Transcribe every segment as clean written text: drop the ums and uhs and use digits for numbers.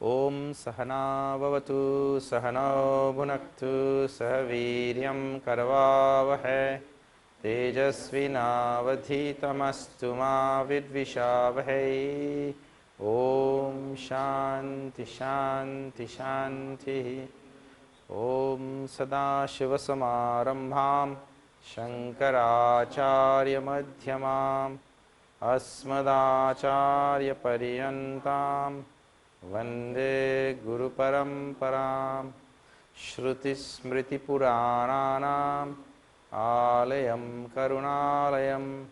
Om Sahana Bhavatu Sahano Bhunaktu Sahaviryam Karavavahe Tejasvinavadhitamastu ma vidvishavahai. Om Shanti Shanti Shanti. Om Sadashivasamarambham Shankaracharya Madhyamam Asmadacharya Paryantam Vande Guru Paramparam. Shruti Smriti Purananam Alayam Karunalayam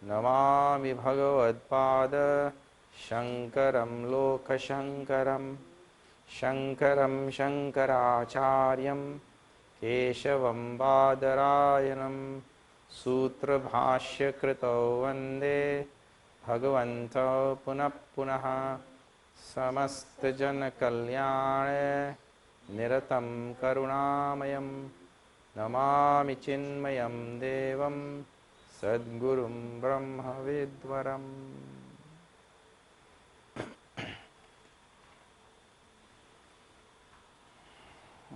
Namami Bhagavad-pada Shankaram Lokashankaram Shankaram Shankaracharyam Keshavam Badarayanam Sutra Bhashya Krito Vande Bhagavanta Punah Punaha Samasta Jana Kalyane Niratam Karunamayam Namami Chinmayam Devam Sadgurum Brahma Vidvaram.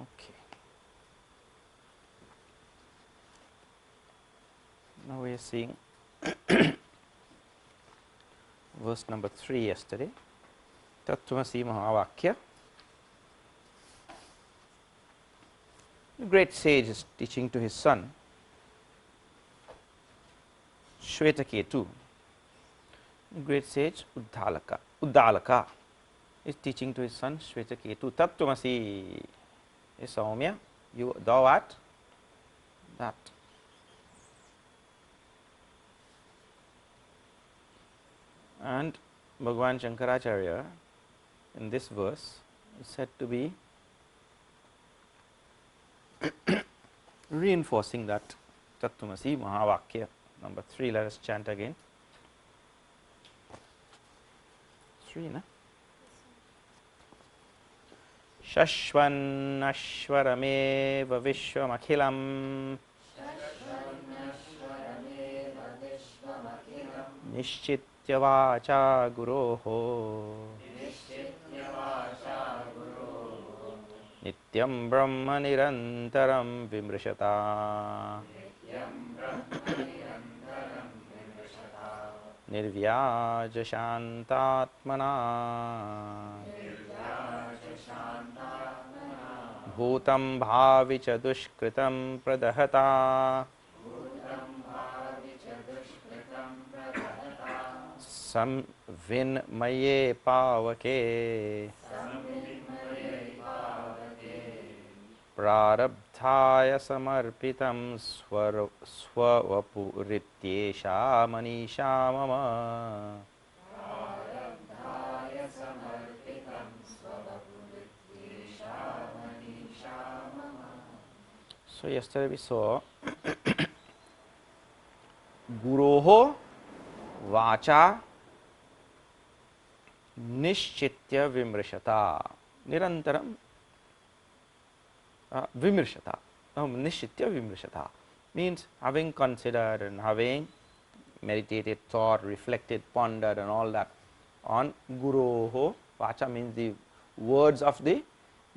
Okay. Now we are seeing verse number 3 yesterday. Tattvamasi Mahavakya. The great sage is teaching to his son Shvetaketu. The great sage Uddalaka is teaching to his son Shvetaketu. Tattvamasi is Saumya, thou art that. And Bhagavan Shankaracharya in this verse is said to be reinforcing that Tattvamasi Mahavakya. Number 3, let us chant again. 3, na? Shashvanashvarameva Vishwamakhilam Nishchitya Vacha Guroho Nityam Brahma Nirantaram Vimrishata Nirvyaja Shantatmana Bhutam Bhavicha Dushkritam Pradahata Samvinmaye Pavake Prarabdhaya Samarpitam Swavapuritesha Manīṣā Mama. So yesterday we saw Guroho Vacha Nishchitya Vimrishata Nirantaram Vimrishata. Nishchitya Vimrishata means having considered and having meditated, thought, reflected, pondered and all that on Guroho. Vacha means the words of the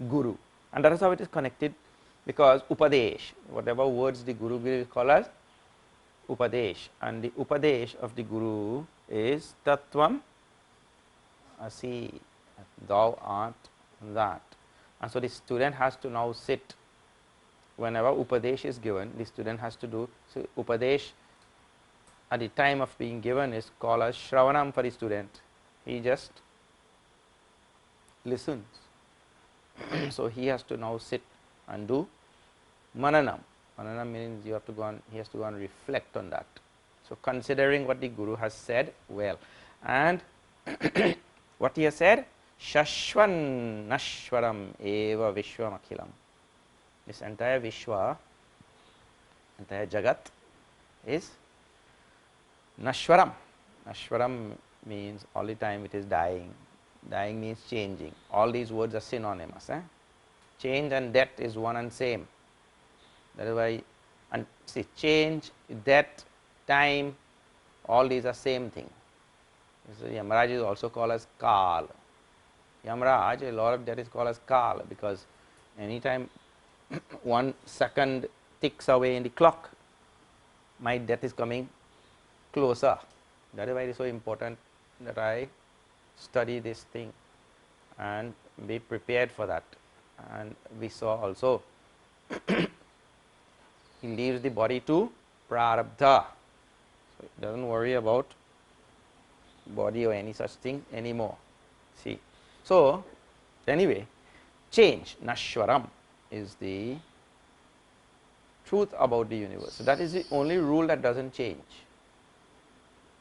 Guru, and that is how it is connected, because Upadesh, whatever words the Guru will call as Upadesh, and the Upadesh of the Guru is Tattvam Asi, thou art that. And so the student has to now sit, whenever Upadesh is given, the student has to do, so Upadesh at the time of being given is called as Shravanam for the student. He just listens. So he has to now sit and do Mananam. Mananam means you have to go on, he has to go and reflect on that. So considering what the Guru has said, well, and what he has said, Shashvan Nashwaram Eva Vishwamakhilam. This entire Vishwa, entire Jagat is Nashwaram. Nashwaram means all the time it is dying. Dying means changing. All these words are synonymous. Change and death is one and same. That is why, and see, change, death, time, all these are same thing. So Yamaraj is also called as Kal. Yamraj, a lot of that is called as Kala, because anytime 1 second ticks away in the clock, my death is coming closer. That is why it is so important that I study this thing and be prepared for that. And we saw also he leaves the body to prarabdha, so it doesn't worry about body or any such thing anymore. See, so anyway, change, nashwaram, is the truth about the universe. So that is the only rule that doesn't change.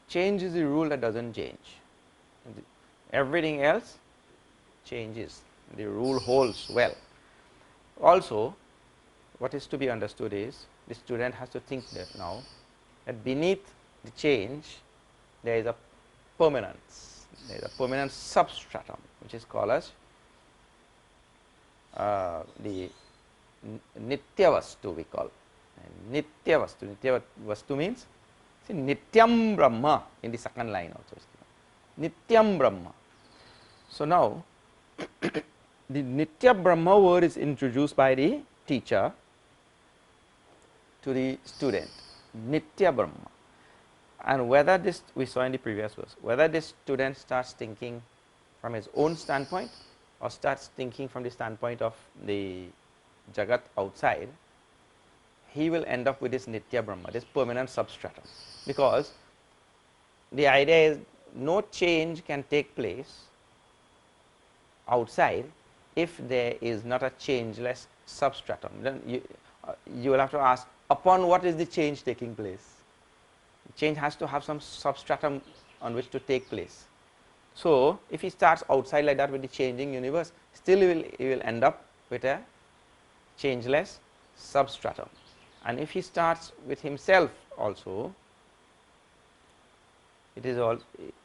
Change is the rule that doesn't change. Everything else changes. The rule holds well. Also, what is to be understood is, the student has to think that now that beneath the change there is a permanence, there is a permanent substratum, which is called as the Nityavastu, we call. And Nityavastu means, see, Nityam Brahma in the second line also is given. Nityam Brahma. So now the Nitya Brahma word is introduced by the teacher to the student, Nitya Brahma. And whether this, we saw in the previous verse, whether this student starts thinking from his own standpoint or starts thinking from the standpoint of the Jagat outside, he will end up with this Nitya Brahma, this permanent substratum. Because the idea is no change can take place outside if there is not a changeless substratum. Then you will have to ask, upon what is the change taking place? Change has to have some substratum on which to take place. So if he starts outside like that with the changing universe, still he will end up with a changeless substratum. And if he starts with himself also, it is all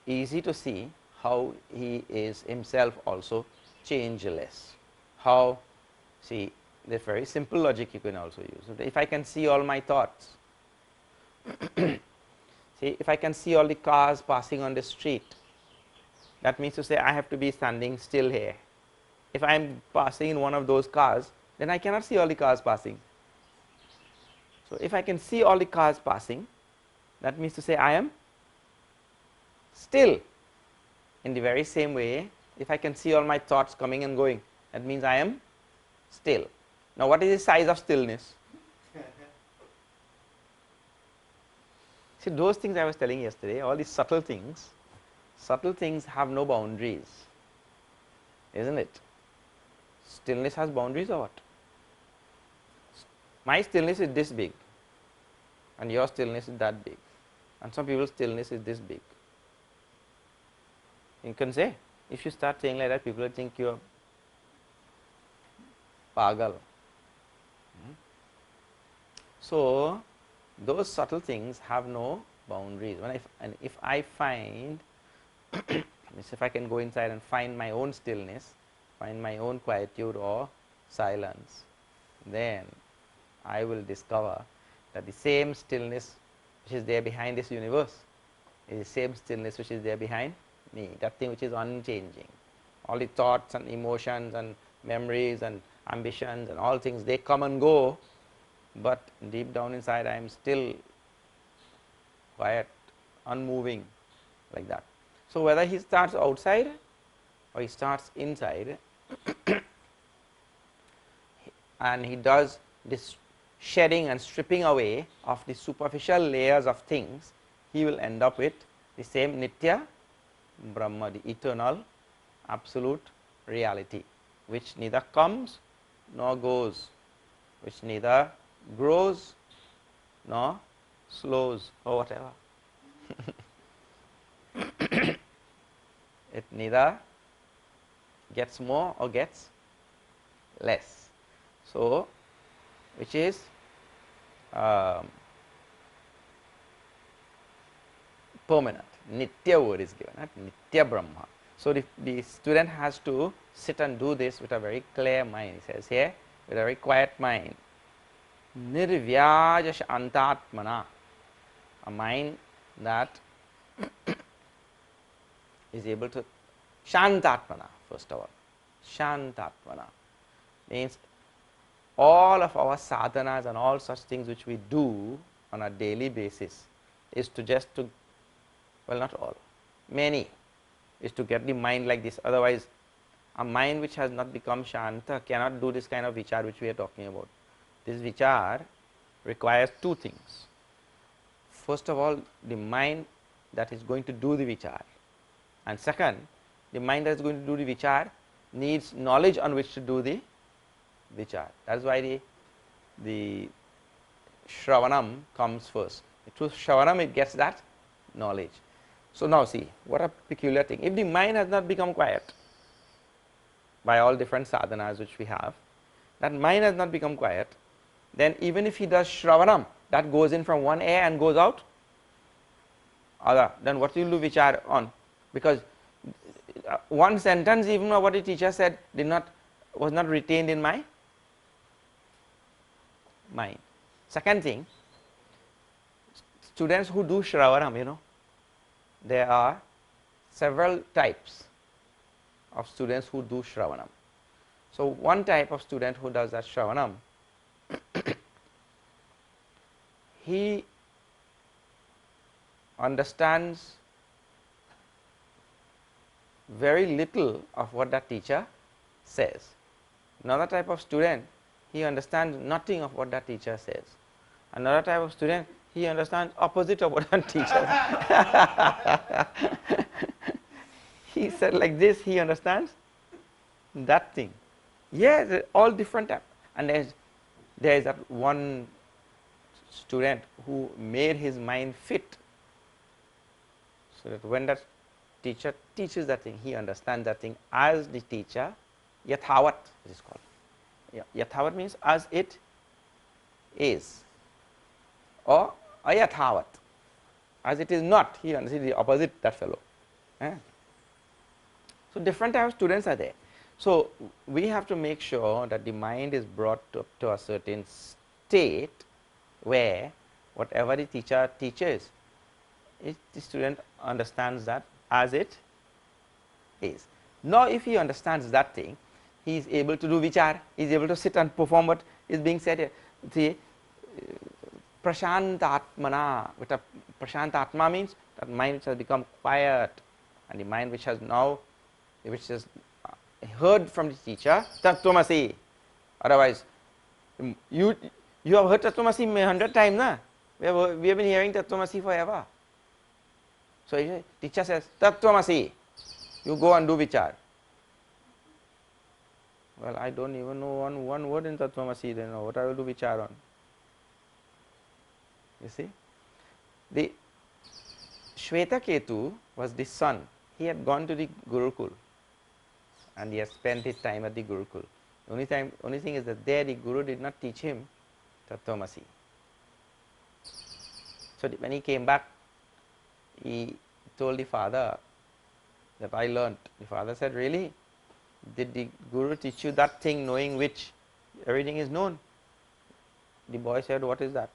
easy to see how he is himself also changeless. How? See, the very simple logic you can also use. If I can see all my thoughts, see, if I can see all the cars passing on the street, that means to say I have to be standing still here. If I am passing in one of those cars, then I cannot see all the cars passing. So if I can see all the cars passing, that means to say I am still. In the very same way, if I can see all my thoughts coming and going, that means I am still. Now what is the size of stillness? See, those things I was telling yesterday, all these subtle things have no boundaries, isn't it? Stillness has boundaries or what? My stillness is this big and your stillness is that big, and some people's stillness is this big. You can say, if you start saying like that, people will think you are pagal. So those subtle things have no boundaries. If I find, if I can go inside and find my own stillness, find my own quietude or silence, then I will discover that the same stillness which is there behind this universe is the same stillness which is there behind me, that thing which is unchanging. All the thoughts and emotions and memories and ambitions and all things, they come and go, but deep down inside I am still quiet, unmoving, like that. So whether he starts outside or he starts inside, and he does this shedding and stripping away of the superficial layers of things, he will end up with the same Nitya Brahma, the eternal absolute reality, which neither comes nor goes, which neither grows nor slows or whatever. It neither gets more or gets less. So which is permanent. Nitya word is given, right? Nitya Brahma. So the student has to sit and do this with a very clear mind. He says here, with a very quiet mind. Nirvyaja Shantatmana, a mind that is able to Shantatmana, first of all. Shantatmana means all of our sadhanas and all such things which we do on a daily basis is to just to, well, not all, many, is to get the mind like this. Otherwise, a mind which has not become shanta cannot do this kind of vichar which we are talking about. This vichar requires two things. First of all, the mind that is going to do the vichar, and second, the mind that is going to do the vichar needs knowledge on which to do the vichar. That is why the Shravanam comes first. Through Shravanam it gets that knowledge. So now see, what a peculiar thing. If the mind has not become quiet by all different sadhanas which we have, that mind has not become quiet, then even if he does Shravanam, that goes in from one ear and goes out other, then what will you do vichar on? Because one sentence even of what the teacher said was not retained in my mind. Second thing, students who do Shravanam, there are several types of students who do Shravanam. So one type of student who does that Shravanam, he understands very little of what that teacher says. Another type of student, he understands nothing of what that teacher says. Another type of student, he understands opposite of what that teacher says. He said like this, he understands that thing. Yes, all different types. And there is that one student who made his mind fit, so that when that teacher teaches that thing, he understands that thing as the teacher, yathavat it is called. Yathavat means as it is, or ayathavat, as it is not, he understands the opposite, that fellow. So different types of students are there. So we have to make sure that the mind is brought to a certain state where whatever the teacher teaches, the student understands that as it is. Now if he understands that thing, he is able to do vichar, he is able to sit and perform what is being said here. See, prashantatmana, with a prashantatma means that mind which has become quiet, and the mind which has heard from the teacher, tattvamasi. Otherwise, you have heard tattvamasi 100 times, na? We have been hearing tattvamasi forever. So teacher says tattvamasi, you go and do vichar. Well, I don't even know one word in tattvamasi, then what I will do vichar on. You see, the Shvetaketu was the son. He had gone to the Gurukul and he had spent his time at the Gurukul. The only thing is that there the Guru did not teach him tattvamasi. So when he came back, he told the father that I learnt. The father said, really? Did the Guru teach you that thing, knowing which everything is known? The boy said, what is that?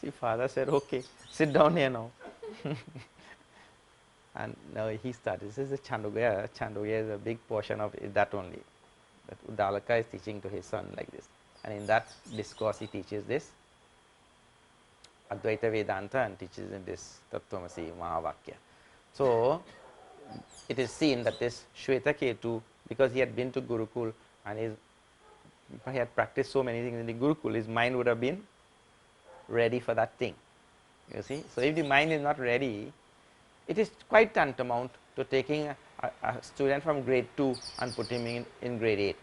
The father said, okay, sit down here now. And now he started. This is the Chandogya. Chandogya is a big portion of that only. That Uddalaka is teaching to his son like this. And in that discourse he teaches this Advaita Vedanta and teaches in this Tattvamasi Mahavakya. So it is seen that this Shvetaketu, because he had been to Gurukul and he had practiced so many things in the Gurukul, his mind would have been ready for that thing. You see? So if the mind is not ready, it is quite tantamount to taking a student from grade 2 and put him in grade 8.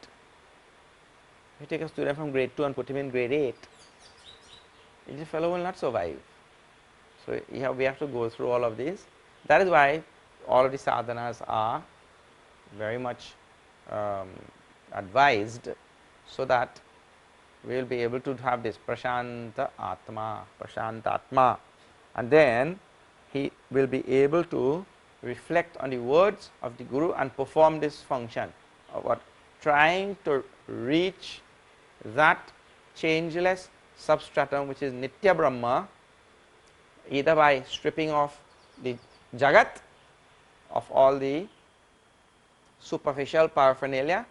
If you take a student from grade 2 and put him in grade 8, the fellow will not survive. So we have to go through all of this. That is why all of the sadhanas are very much advised, so that we will be able to have this prashanta atma, and then he will be able to reflect on the words of the Guru and perform this function of what? Trying to reach that changeless substratum which is Nitya Brahma, either by stripping off the Jagat, of all the superficial paraphernalia,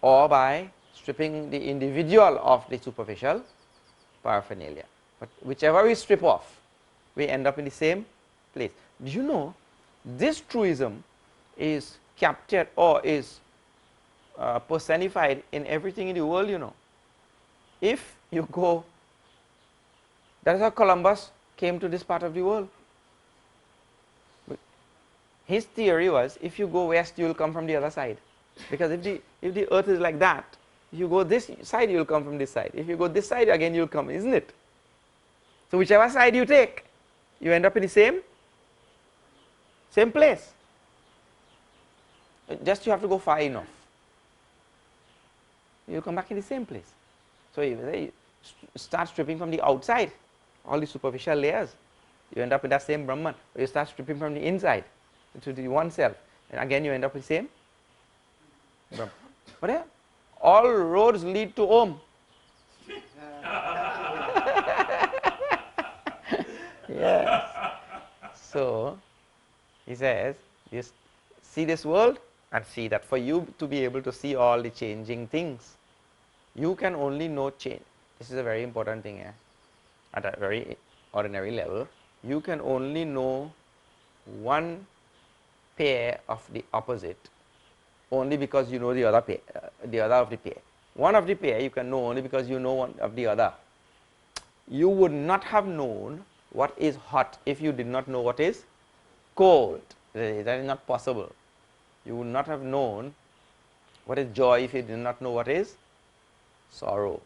or by stripping the individual of the superficial paraphernalia. But whichever we strip off, we end up in the same place. Do you know this truism is captured or is personified in everything in the world, you know. If you go, that is how Columbus came to this part of the world. His theory was, if you go west, you will come from the other side. Because if the earth is like that, if you go this side, you will come from this side. If you go this side, again you will come, isn't it? So whichever side you take, you end up in the same place. Just you have to go far enough. You will come back in the same place. So you start stripping from the outside, all the superficial layers, you end up in that same Brahman. Or you start stripping from the inside to the one self, and again you end up in the same Brahman. But yeah, all roads lead to Om. Yes. So he says, you see this world and see that for you to be able to see all the changing things, you can only know change. This is a very important thing, at a very ordinary level. You can only know one pair of the opposite only because you know the other pair, the other of the pair. One of the pair you can know only because you know one of the other. You would not have known what is hot if you did not know what is cold. That is not possible. You would not have known what is joy if you did not know what is sorrow.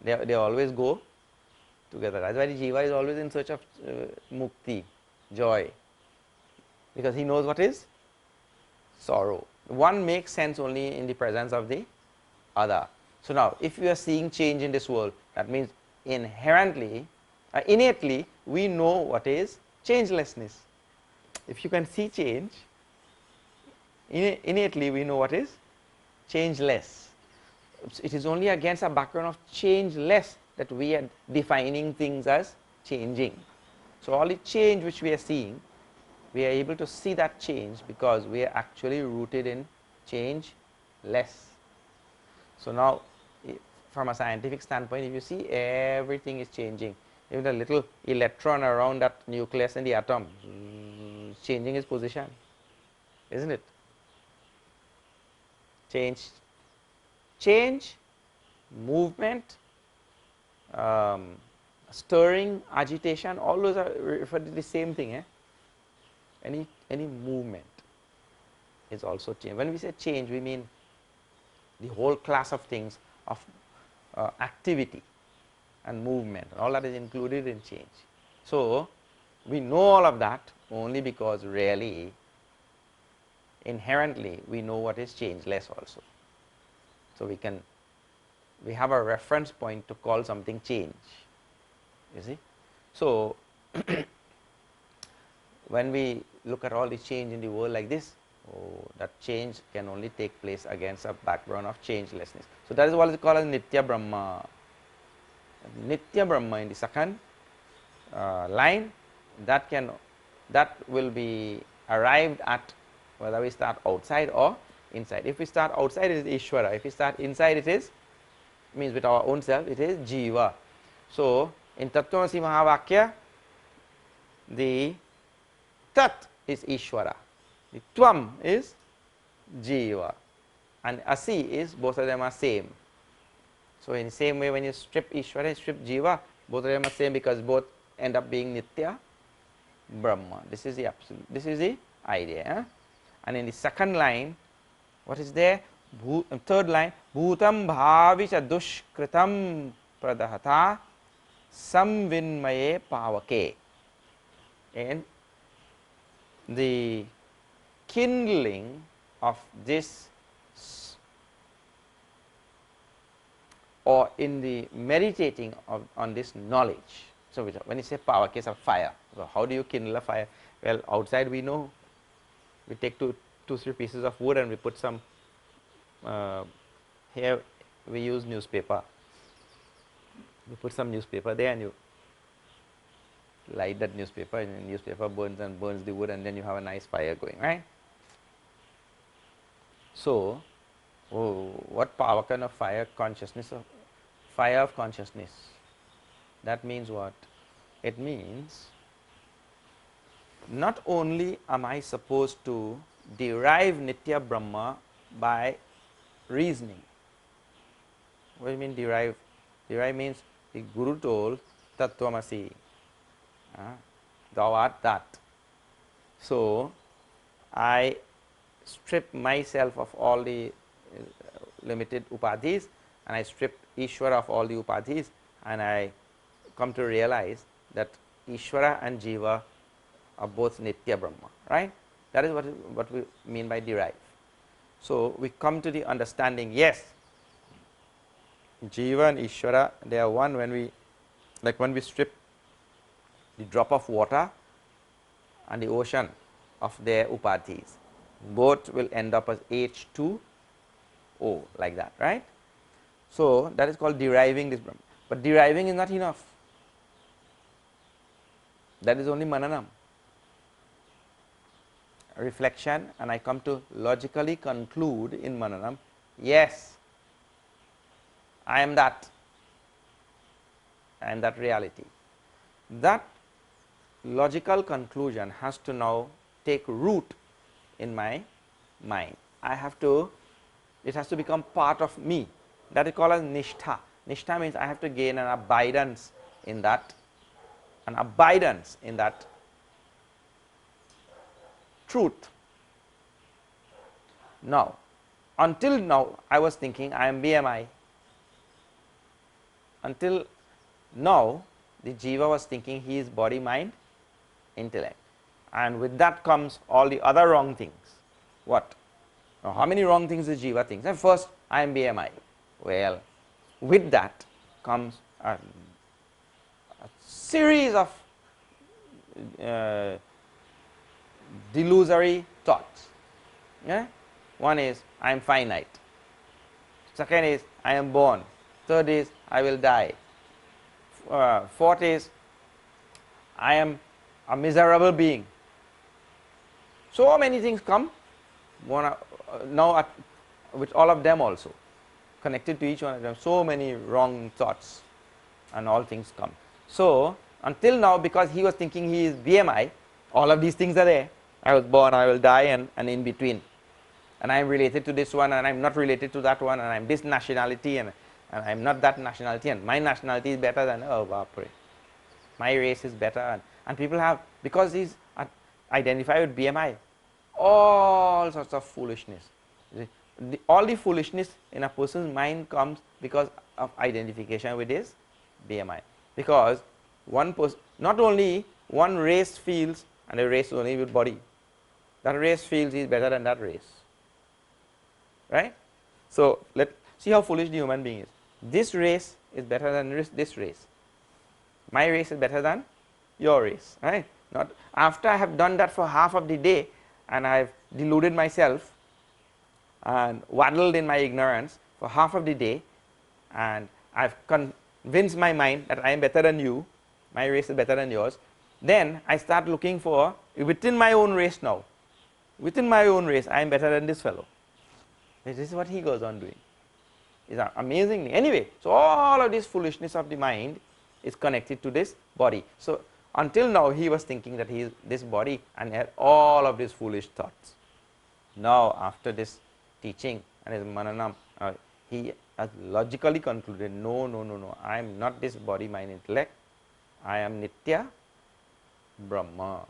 They always go together. That's why the jiva is always in search of mukti, joy, because he knows what is sorrow. One makes sense only in the presence of the other. So now, if we are seeing change in this world, that means inherently, innately, we know what is changelessness. If you can see change, innately we know what is changeless. It is only against a background of changeless that we are defining things as changing. So all the change which we are seeing, we are able to see that change because we are actually rooted in changeless. So now, from a scientific standpoint, if you see, everything is changing. Even the little electron around that nucleus in the atom is changing its position, isn't it? Change, movement, stirring, agitation, all those are referred to the same thing. Any movement is also change. When we say change, we mean the whole class of things of activity and movement, all that is included in change. So we know all of that only because really, inherently, we know what is changeless also. So we have a reference point to call something change, you see. So when we look at all the change in the world like this, that change can only take place against a background of changelessness. So that is what is called as Nitya Brahma. Nitya Brahma in the second line, that will be arrived at whether we start outside or inside. If we start outside, it is Ishvara. If we start inside, it is, means with our own self, it is Jiva. So in Tattvamasi Mahavakya, the Tat is Ishvara, the Tvam is Jiva, and Asi is, both of them are same. So in the same way, when you strip Ishvara and strip Jiva, both of them are same because both end up being Nitya Brahma. This is the absolute, this is the idea. And in the second line, what is there? Third line, Bhutam Bhavicha Dushkritam Pradahata Samvinmaye Pavake. And the kindling of this, or in the meditating on this knowledge. So when you say Pavake, it's a fire. So how do you kindle a fire? Well, outside we know, we take two, 3 pieces of wood and we put some, here we use newspaper. You put some newspaper there and you light that newspaper, and the newspaper burns and burns the wood, and then you have a nice fire going, right? So, what power kind of fire consciousness of fire of consciousness? That means what? It means not only am I supposed to derive Nitya Brahma by reasoning. What do you mean derive? Derive means the Guru told Tattvamasi, thou art that. So, I strip myself of all the limited upadhis, and I strip Ishvara of all the upadhis, and I come to realize that Ishvara and Jiva are both Nitya Brahma, right? That is what we mean by derive. So, we come to the understanding, yes, Jiva and Ishvara, they are one. When we, like when we strip the drop of water and the ocean of their upadhis, both will end up as H2O, like that, right? So, that is called deriving this Brahma. But deriving is not enough. That is only mananam, reflection, and I come to logically conclude in mananam, yes, I am that, reality. That logical conclusion has to now take root in my mind. I have to, it has to become part of me. That is called as nishtha. Nishtha means I have to gain an abidance in that, truth. Now, until now I was thinking I am BMI. Until now the Jiva was thinking he is body, mind, intellect, and with that comes all the other wrong things. What? Now, how many wrong things the Jiva thinks? And first, I am BMI. Well, with that comes a series of delusory thoughts. Yeah? One is I am finite, second is I am born, third is I will die, fourth is I am a miserable being. So many things come now with all of them also connected to each one of them. So many wrong thoughts and all things come. So until now, because he was thinking he is BMI, all of these things are there. I was born, I will die, and in between, and I am related to this one, and I am not related to that one, and I am this nationality, and I am not that nationality, and my nationality is better than, oh bapre, my race is better, and people have, because he's identified with BMI, all sorts of foolishness. All the foolishness in a person's mind comes because of identification with his BMI. Because one person, not only one race feels, and a race only with body, that race feels he is better than that race, right? So let's see how foolish the human being is. This race is better than this race. My race is better than your race, right? Not after I have done that for half of the day, and I have deluded myself and waddled in my ignorance for half of the day, and I have convinced my mind that I am better than you, my race is better than yours, then I start looking for, within my own race now, within my own race, I am better than this fellow. This is what he goes on doing. It's amazing. Anyway, so all of this foolishness of the mind is connected to this body. So until now he was thinking that he is this body and had all of these foolish thoughts. Now after this teaching and his mananam, he has logically concluded, no, I am not this body, mind, intellect, I am Nitya Brahma.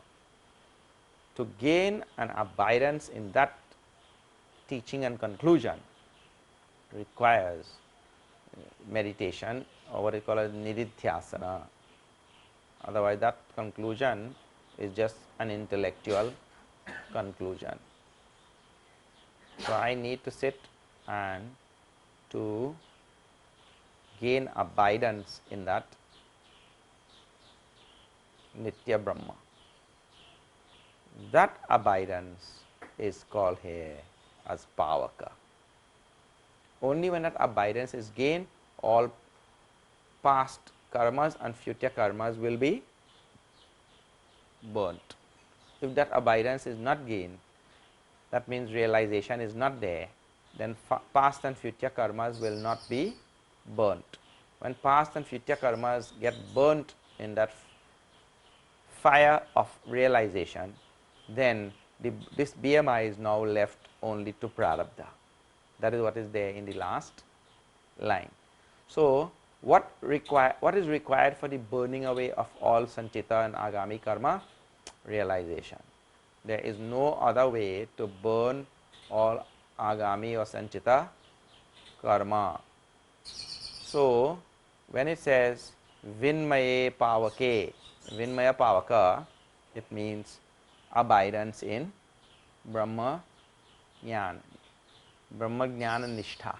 To gain an abidance in that teaching and conclusion requires meditation, or what is called as nididhyasana. Otherwise that conclusion is just an intellectual conclusion. So I need to sit and to gain abidance in that Nitya Brahma. That abidance is called here as pavaka. Only when that abidance is gained, all past karmas and future karmas will be burnt. If that abidance is not gained, that means realization is not there, then past and future karmas will not be burnt. When past and future karmas get burnt in that fire of realization, then this BMI is now left only to prarabdha. That is what is there in the last line. So, what is required for the burning away of all sanchita and agami karma? Realization. There is no other way to burn all agami or sanchita karma. So, when it says vinmaye pavake, vinmaya pavaka, it means abidance in Brahma Jnana, Brahma Jnana Nishtha,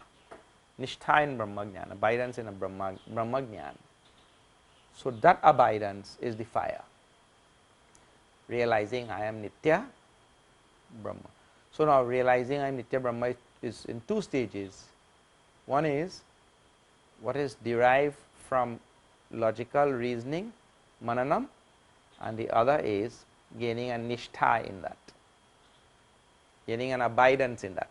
Nishtha in Brahma Jnana, abidance in a Brahma Jnana. So, that abidance is the fire, realizing I am Nitya Brahma. So, now realizing I am Nitya Brahma is in two stages. One is what is derived from logical reasoning, mananam, and the other is gaining a nishtha in that, gaining an abidance in that.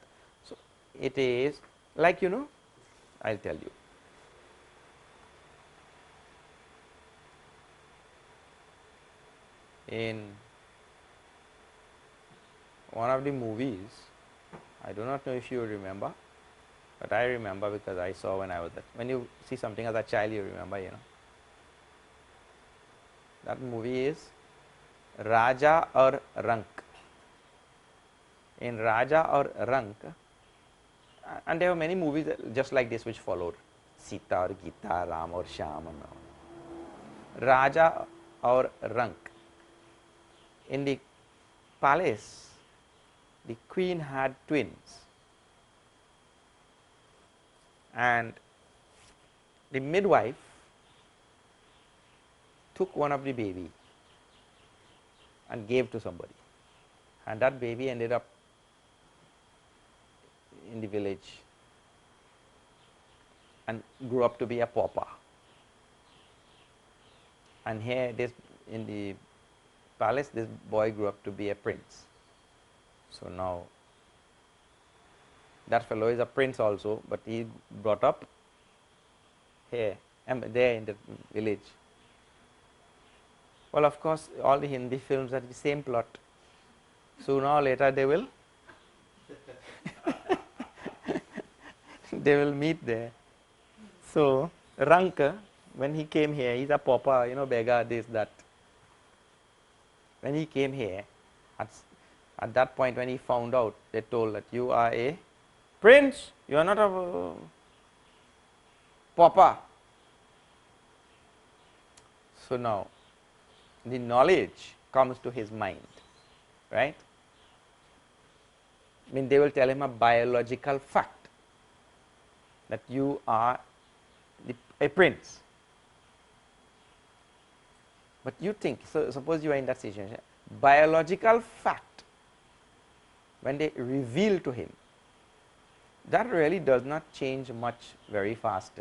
So, it is like, you know, I will tell you. In one of the movies, I do not know if you remember, but I remember because I saw when I was that. When you see something as a child, you remember, you know. That movie is Raja or Rank. In Raja or Rank, and there were many movies just like this which followed, Sita or Gita, Ram or Shyam and all. Raja or Rank. In the palace, the queen had twins, and the midwife took one of the baby and gave to somebody, and that baby ended up in the village and grew up to be a pauper. And here this in the palace, this boy grew up to be a prince. So, now that fellow is a prince also, but he brought up here there in the village. Well, of course, all the Hindi films are the same plot. Sooner or later they will they will meet there. So, Ranka, when he came here, he is a pauper, you know, beggar, this, that. When he came here, at that point when he found out, they told that you are a prince, you are not a pauper. So, now the knowledge comes to his mind, right? I mean, they will tell him a biological fact that you are a prince. But you think, so suppose you are in that situation, biological fact, when they reveal to him, that really does not change much very fast.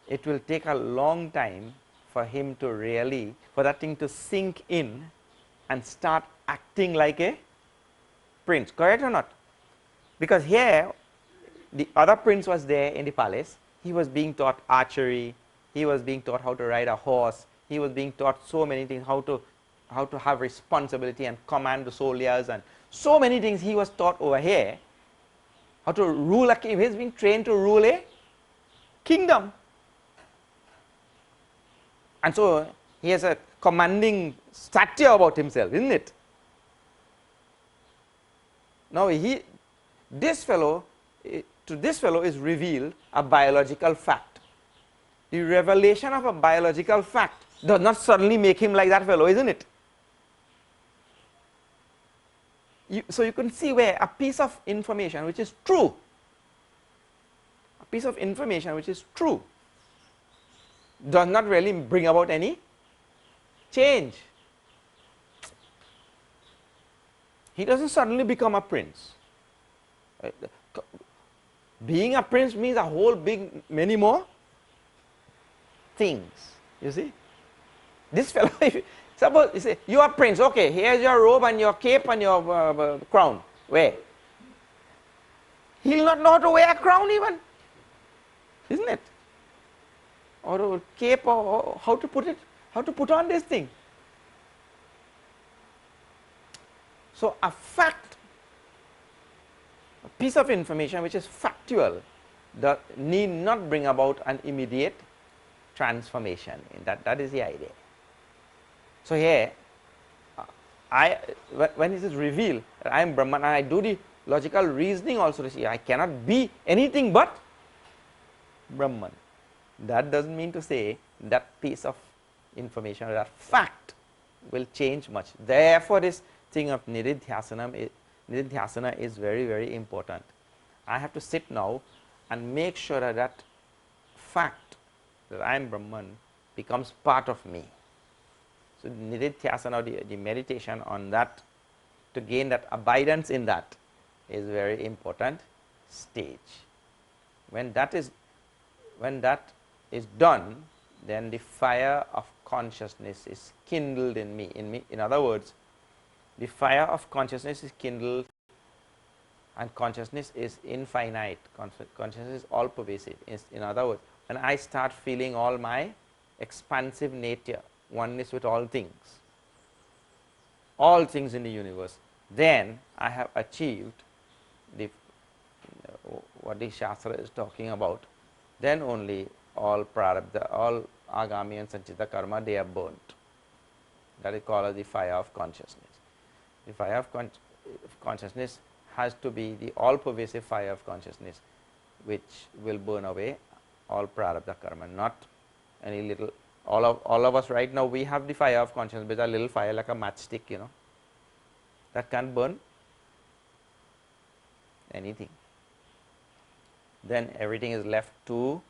It will take a long time for him to really, for that thing to sink in and start acting like a prince, correct or not? Because here, the other prince was there in the palace, he was being taught archery, he was being taught how to ride a horse, he was being taught so many things, how to have responsibility and command the soldiers, and so many things he was taught over here, how to rule a kingdom. He has been trained to rule a kingdom. And so, he has a commanding stature about himself, isn't it? Now, to this fellow is revealed a biological fact. The revelation of a biological fact does not suddenly make him like that fellow, isn't it? So, you can see where a piece of information which is true, does not really bring about any change. He doesn't suddenly become a prince. Being a prince means a whole many more things, you see. This fellow, Suppose you say, you are prince, okay, here's your robe and your cape and your crown. Where? He'll not know how to wear a crown even, isn't it? Or a cape, or how to put it, how to put on this thing. So a fact, a piece of information which is factual, need not bring about an immediate transformation. That is the idea. So here, when it is revealed that I am Brahman, and I do the logical reasoning also to see I cannot be anything but Brahman. That doesn't mean to say that piece of information or that fact will change much. Therefore, this thing of nididhyasana is very, very important. I have to sit now and make sure that that fact that I am Brahman becomes part of me. So nididhyasana, the meditation on that, to gain that abidance in that, is very important stage. When that is done, then the fire of consciousness is kindled in me. In other words, the fire of consciousness is kindled, and consciousness is infinite. Consciousness is all pervasive. In other words, when I start feeling all my expansive nature, oneness with all things in the universe, then I have achieved what the Shastra is talking about. Then only all prarabdha, all agami and sanchita karma, they are burnt. That is called as the fire of consciousness. The fire of consciousness has to be the all-pervasive fire of consciousness, which will burn away all prarabdha karma, not any little. All of us right now, we have the fire of consciousness, but a little fire like a matchstick, that can't burn anything. Then everything is left to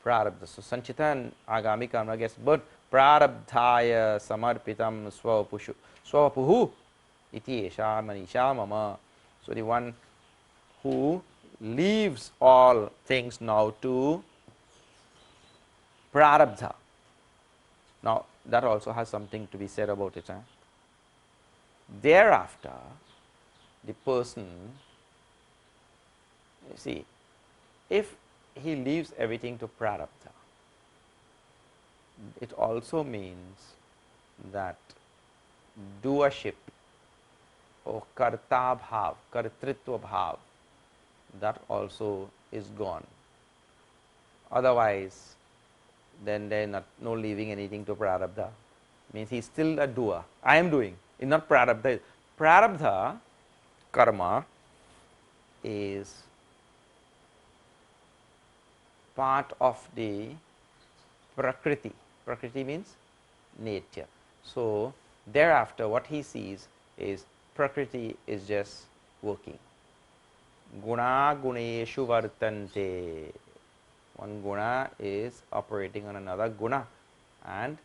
prarabdha. So sanchita and agami karma gets burnt. Prarabdhaya samarpitam swapuhu iti esha manīṣā mama. So the one who leaves all things now to prarabdha. Now that also has something to be said about it. Thereafter, the person, you see, if he leaves everything to prarabdha, it also means that doership or karta bhav, kartritva bhav, that also is gone. Otherwise, then there is no leaving anything to prarabdha. Means he is still a doer. I am doing. It's not prarabdha. Prarabdha karma is part of the prakriti. Prakriti means nature. So thereafter what he sees is prakriti is just working. Guna guneshu vartante. One guna is operating on another guna, and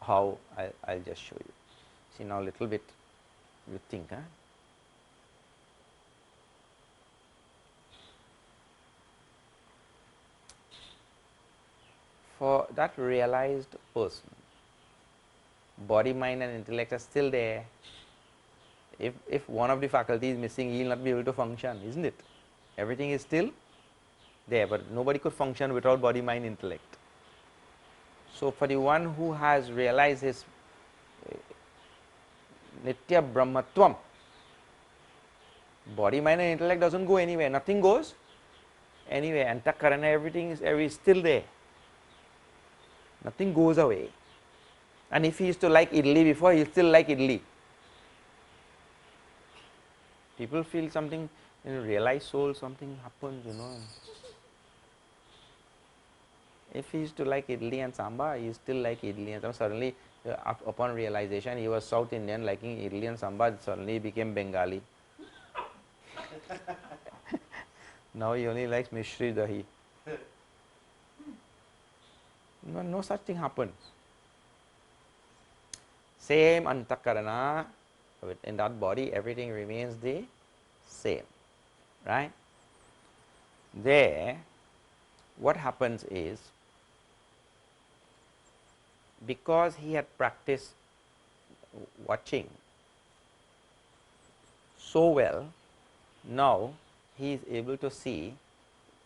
how I'll just show you. See now, little bit you think, for that realized person, body, mind and intellect are still there. If one of the faculty is missing, he will not be able to function, isn't it? Everything is still there, but nobody could function without body, mind, intellect. So for the one who has realized his nitya brahmatvam, body, mind and intellect doesn't go anywhere, nothing goes anywhere, antakarana, everything is still there, nothing goes away. And if he used to like idli before, he still like idli. People feel something, realize soul, something happens, If he used to like idli and sambar, he still like idli and sambar. Suddenly, upon realization, he was South Indian liking idli and sambar, suddenly he became Bengali. Now he only likes mishri dahi. No such thing happens. Same antakarana, in that body everything remains the same, right? There, what happens is, because he had practiced watching so well, now he is able to see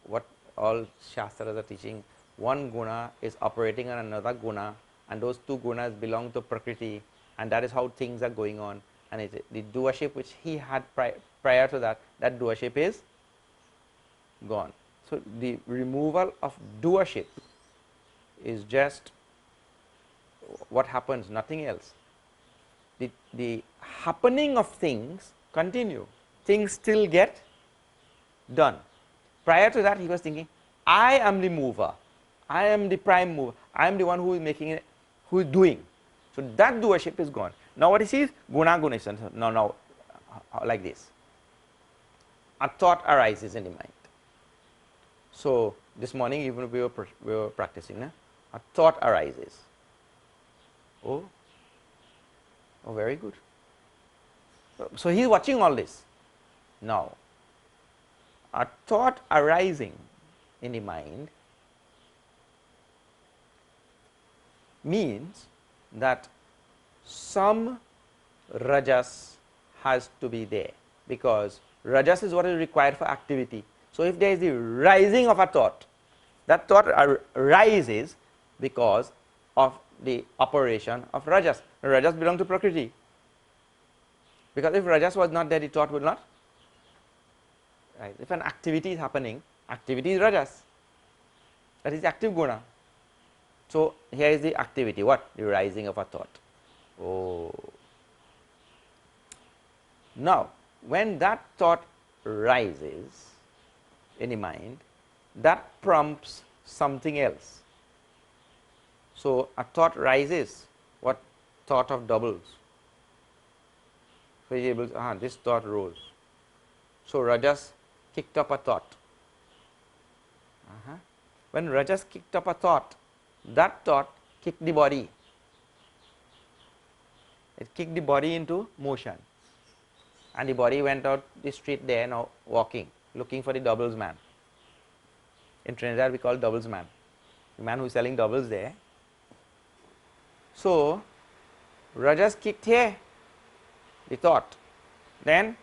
what all Shastras are teaching. One guna is operating on another guna, and those two gunas belong to Prakriti, and that is how things are going on. And the doership which he had prior to that, that doership is gone. So, the removal of doership is just what happens, nothing else. The happening of things continue, things still get done. Prior to that, he was thinking, I am the mover, I am the prime mover, I am the one who is making it, who is doing. So, that doership is gone. Now, what he sees, guna gunation. Now, like this, a thought arises in the mind. So, this morning even we were practicing, a thought arises. Oh, very good. So, he is watching all this. Now, a thought arising in the mind means that some rajas has to be there, because rajas is what is required for activity. So, if there is the rising of a thought, that thought arises because of the operation of rajas. Rajas belong to Prakriti, because if rajas was not there, the thought would not. Right. If an activity is happening, activity is rajas, that is the active guna. So, here is the activity, what? The rising of a thought. Oh. Now, when that thought rises in the mind, that prompts something else. So, a thought rises, what? Thought of doubles. So, he is able to, this thought rose. So, rajas kicked up a thought. When rajas kicked up a thought, that thought kicked the body. It kicked the body into motion, and the body went out the street there, now walking, looking for the doubles man. In Trinidad we call doubles man, the man who is selling doubles there. So, rajas kicked here the thought, then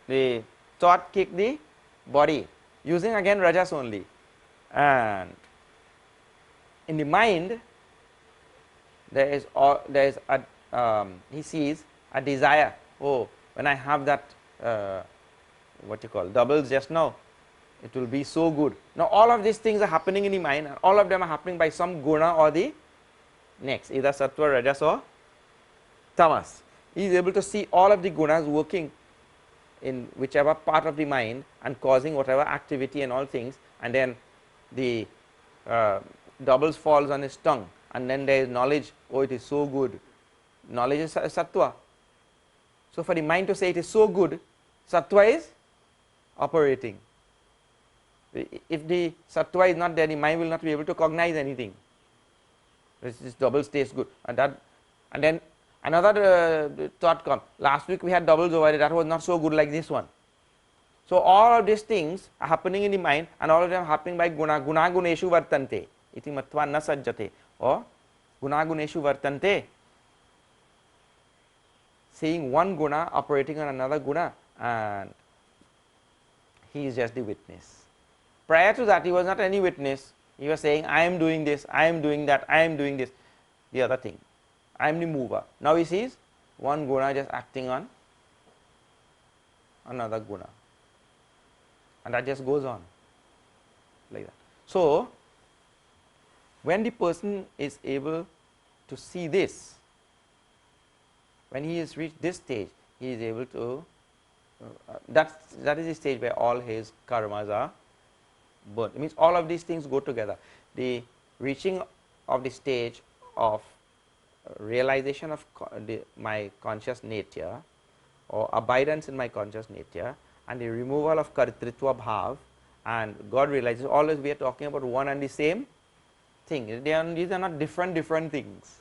the thought kicked the body, using again rajas only, and in the mind there is a he sees a desire. Oh, when I have that what you call doubles just now, it will be so good. Now, all of these things are happening in the mind, and all of them are happening by some guna or the next, either sattva, rajas or tamas. He is able to see all of the gunas working in whichever part of the mind and causing whatever activity and all things, and then the doubles falls on his tongue, and then there is knowledge. Oh, it is so good. Knowledge is sattva. So, for the mind to say it is so good, sattva is operating. If the sattva is not there, the mind will not be able to cognize anything. This doubles taste good, and then another thought comes. Last week we had doubles over there, that was not so good like this one. So, all of these things are happening in the mind, and all of them are happening by guna. Guna guneshu vartante iti matva na sajjate, or guna guneshu vartante, seeing one guna operating on another guna, and he is just the witness. Prior to that, he was not any witness. He was saying, I am doing this, I am doing that, I am doing this, the other thing. I am the mover. Now he sees one guna just acting on another guna, and that just goes on like that. So, when the person is able to see this, when he has reached this stage, he is able to, that is the stage where all his karmas are burnt. It means all of these things go together. The reaching of the stage of realization of my conscious nature, or abidance in my conscious nature, and the removal of kartritva bhav, and God realizes, always we are talking about one and the same thing. These are not different things.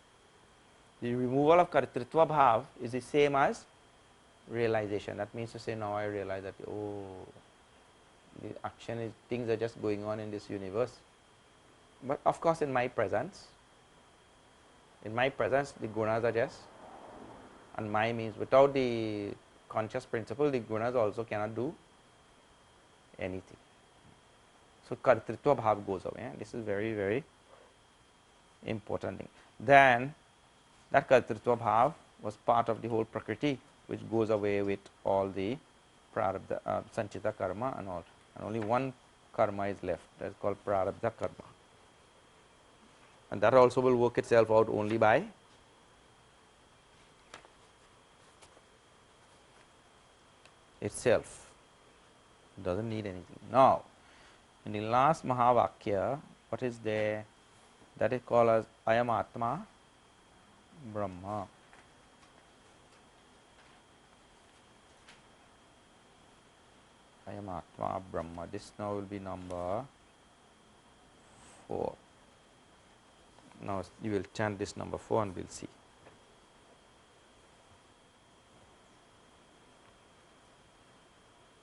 The removal of kartritva bhav is the same as realization. That means to say, now I realize that, oh, the action is, things are just going on in this universe, but of course in my presence. In my presence, the gunas are just, and my means without the conscious principle, the gunas also cannot do anything. So kartritva bhav goes away. This is very, very important thing. Then that kartritva bhav was part of the whole prakriti, which goes away with all the prarabdha, sanchita karma and all, and only one karma is left, that is called prarabdha karma, and that also will work itself out only by itself, does not need anything. Now, in the last Mahavakya, what is there? That is called as Ayam Atma Brahma. Ayam Atma Brahma. This now will be number 4. Now you will chant this number 4 and we will see.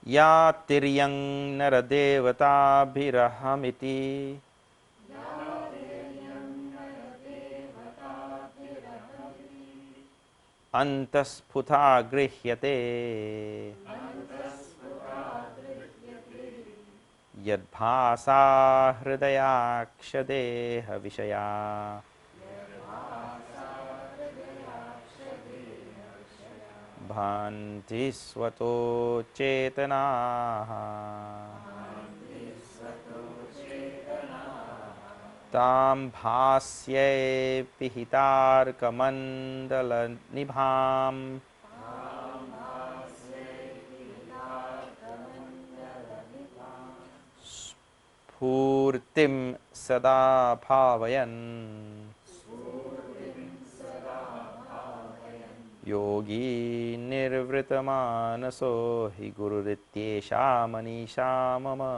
Ya tiryang naradevata bhirahamiti antasputha grihyate yadbhasa hridayakshadeha vishaya bhanti svato cetanaha tam bhasye pihitarkamandala nibham spurtim sada bhavayan yogi nirvritamanaso hi gururityesha Manīṣā mama.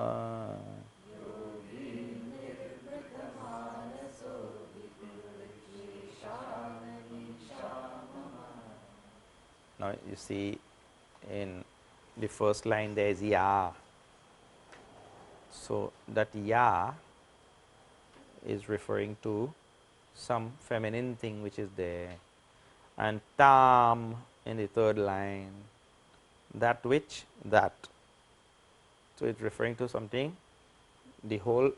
Now you see in the first line there is ya. So that ya is referring to some feminine thing which is there, and tam in the third line, that which, that. So it is referring to something, the whole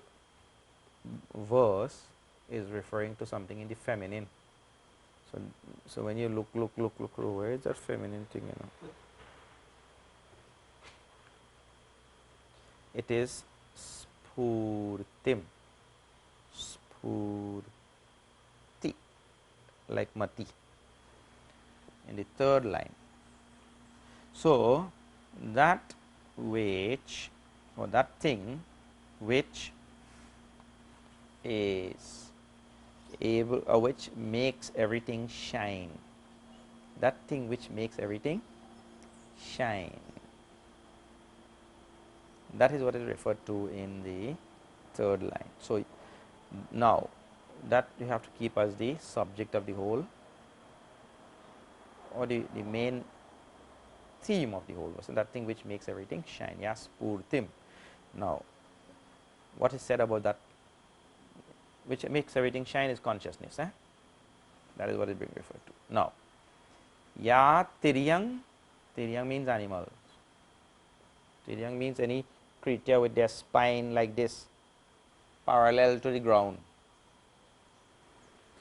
verse is referring to something in the feminine. So when you look, where is that feminine thing, you know? It is spurtim, spurti, like mati, in the third line. So that which, or that thing which is able, or which makes everything shine, that thing which makes everything shine, that is what is referred to in the third line. So now that you have to keep as the subject of the whole, or the main theme of the whole verse, that thing which makes everything shine. Yes, spurtim. Now what is said about that which makes everything shine is consciousness. That is what is being referred to. Now ya tiryang, tiryang means animals. Tiryang means any creature with their spine like this, parallel to the ground.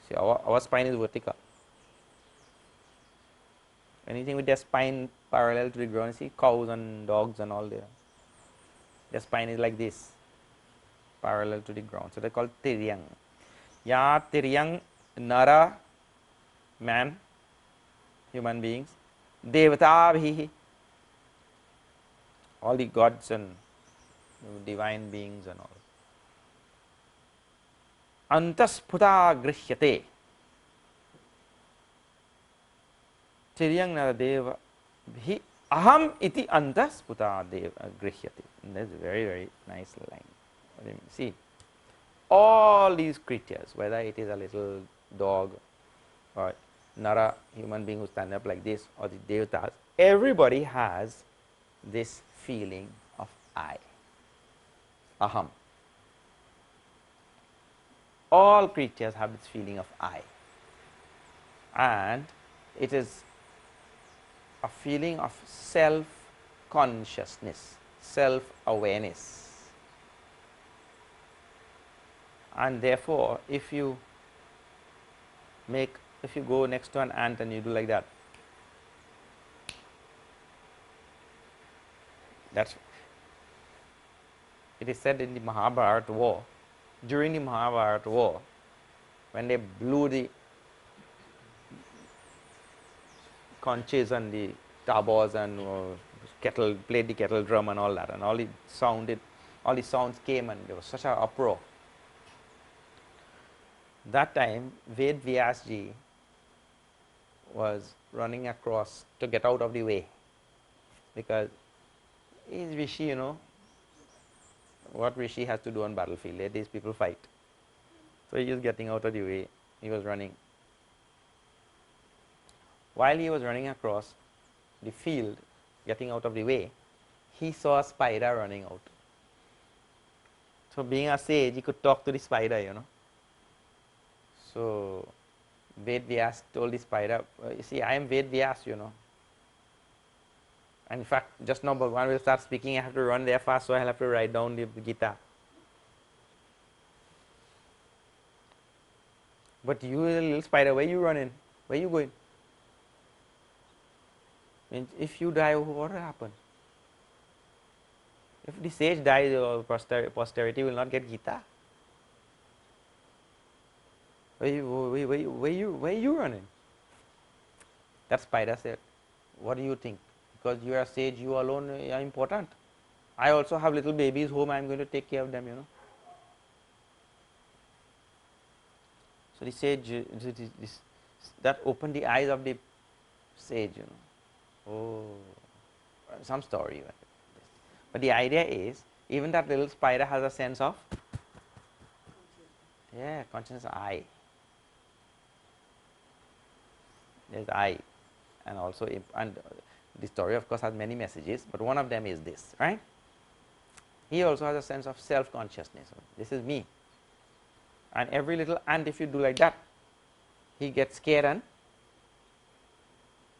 See, our spine is vertical. Anything with their spine parallel to the ground, see cows and dogs and all there, their spine is like this, parallel to the ground. So they are called tiryang. Ya tiryang, nara, man, human beings, devata bhi, all the gods and divine beings and all. Antasphuta grihyate, tiryang nara deva bhi aham iti antasphuta deva grihyate. That is a very, very nice line. What do you mean? See, all these creatures, whether it is a little dog or nara, human being who stand up like this, or the devatas, everybody has this feeling of I, aham. All creatures have this feeling of I. and it is a feeling of self-consciousness, self-awareness. And therefore, if you go next to an ant and you do like that, it is said in the Mahabharata war, during the Mahabharata war, when they blew the conches and the tabors and played the kettle drum and all that, and all the sounds came, and there was such an uproar. That time, Ved Vyasji was running across to get out of the way, because he is Rishi, you know, what Rishi has to do on battlefield, let these people fight. So he is getting out of the way, he was running. While he was running across the field, getting out of the way, he saw a spider running out. So being a sage, he could talk to the spider, you know. So Ved Vyas told the spider, you see, I am Ved Vyas, you know. And in fact, just now Bhagavan will start speaking, I have to run there fast, so I will have to write down the Gita. But you little spider, where you running? Where you going? If you die, what will happen? If the sage dies, posterity will not get Gita. Where you running? That spider said, what do you think? Because you are a sage, you alone are important. I also have little babies whom I am going to take care of them, you know. So the sage, that opened the eyes of the sage, you know. Oh, some story. But the idea is, even that little spider has a sense of, consciousness, I. There's I, and also, and the story of course has many messages, but one of them is this, right? He also has a sense of self-consciousness. This is me. And every little ant, if you do like that, he gets scared and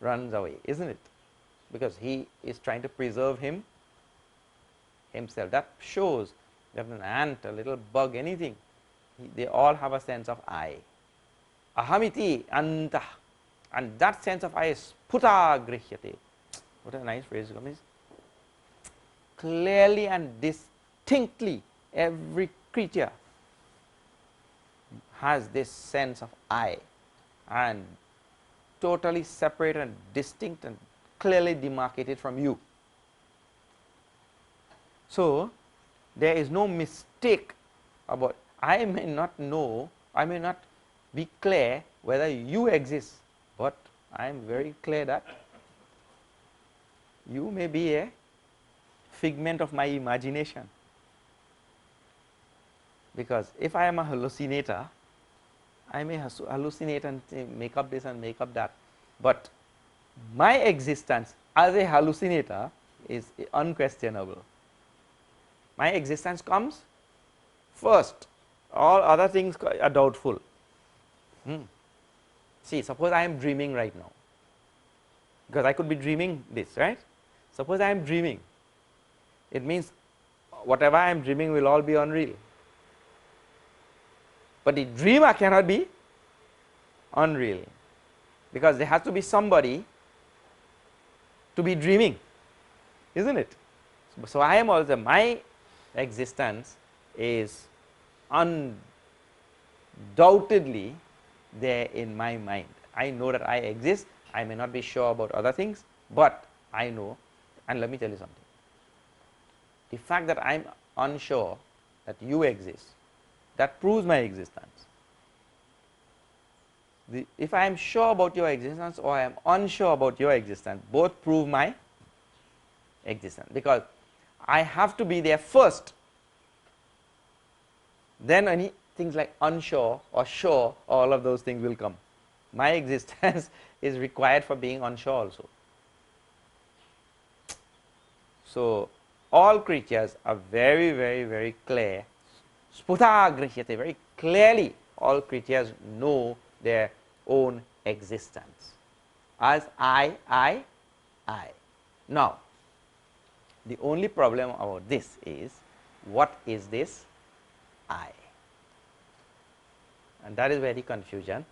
runs away, isn't it? Because he is trying to preserve himself. That shows that an ant, a little bug, anything, they all have a sense of I. Ahamiti anta. And that sense of I is puta grihyate. What a nice phrase. Clearly and distinctly, every creature has this sense of I, and totally separate and distinct and clearly demarcated from you. So there is no mistake about, I may not know, I may not be clear whether you exist, but I am very clear that you may be a figment of my imagination. Because if I am a hallucinator, I may hallucinate and make up this and make up that, but my existence as a hallucinator is unquestionable. My existence comes first, all other things are doubtful. See, suppose I am dreaming right now, because I could be dreaming this, right? Suppose I am dreaming, it means whatever I am dreaming will all be unreal. But the dreamer cannot be unreal, because there has to be somebody to be dreaming, isn't it? So I am also, my existence is undoubtedly there in my mind. I know that I exist. I may not be sure about other things, but I know. And let me tell you something. The fact that I am unsure that you exist, that proves my existence. If I am sure about your existence or I am unsure about your existence, both prove my existence, because I have to be there first. Then any things like unsure or sure, all of those things will come. My existence is required for being unsure also. So all creatures are very, very, very clear. Sputa grihyate, very clearly all creatures know their own existence as I. Now, the only problem about this is, what is this I? And that is where the confusion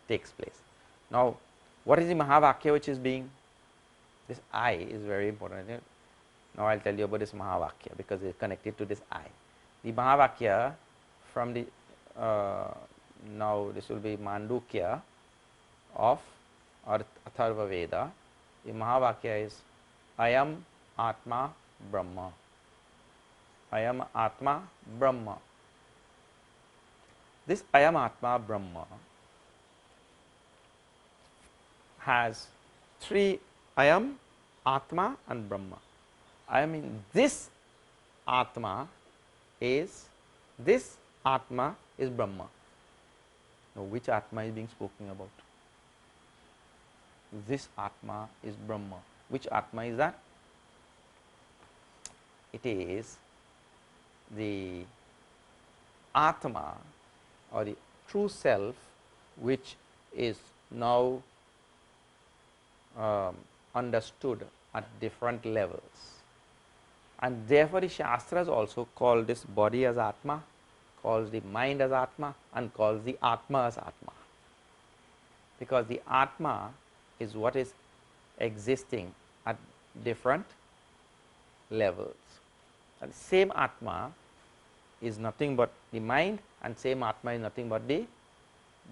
takes place. Now, what is the Mahavakya which is being, this I is very important. Now, I will tell you about this Mahavakya because it is connected to this I. The Mahavakya from the, now this will be Mandukya of Atharva Veda. The Mahavakya is Ayam Atma Brahma. Ayam Atma Brahma. This Ayam Atma Brahma has three Ayam, Atma and Brahma. I mean, this Atma is Brahma. Now, which Atma is being spoken about? This Atma is Brahma. Which Atma is that? It is the Atma or the true self, which is now understood at different levels. And therefore, the Shastras also call this body as Atma, calls the mind as Atma, and calls the Atma as Atma. Because the Atma is what is existing at different levels. And same Atma is nothing but the mind, and same Atma is nothing but the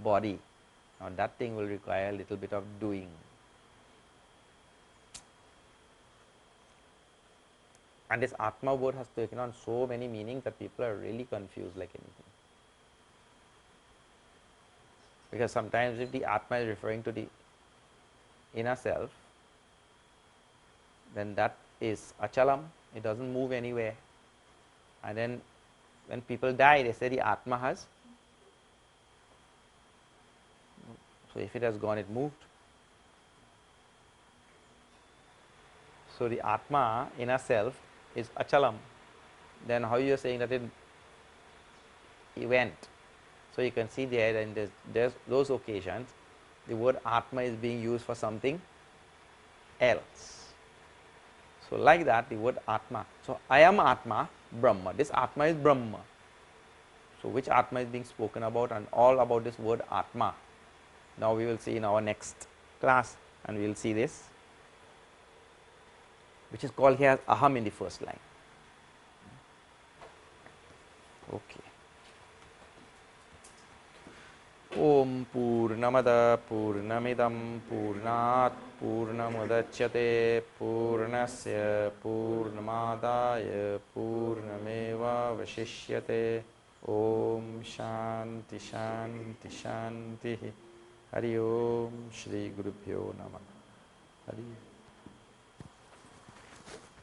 body. Now, that thing will require a little bit of doing. And this Atma word has taken on so many meanings that people are really confused like anything. Because sometimes if the Atma is referring to the inner self, then that is achalam, it does not move anywhere. And then when people die, they say the Atma has, so if it has gone, it moved. So the Atma, inner self, is achalam. Then how you are saying that it went? So you can see there, and there's those occasions the word Atma is being used for something else. So like that, the word Atma. So I am Atma, Brahma. This Atma is Brahma. So which Atma is being spoken about, and all about this word Atma. Now we will see in our next class, and we will see this, which is called here as Aham in the first line. Okay. Om Purnamada Purnamidam Purnat Purnamudachyate Purnasya Purnamadaya Purnameva Vashishyate. Om Shanti Shanti Shanti. Hari Om Shri Gurubhyo Namah. Hari.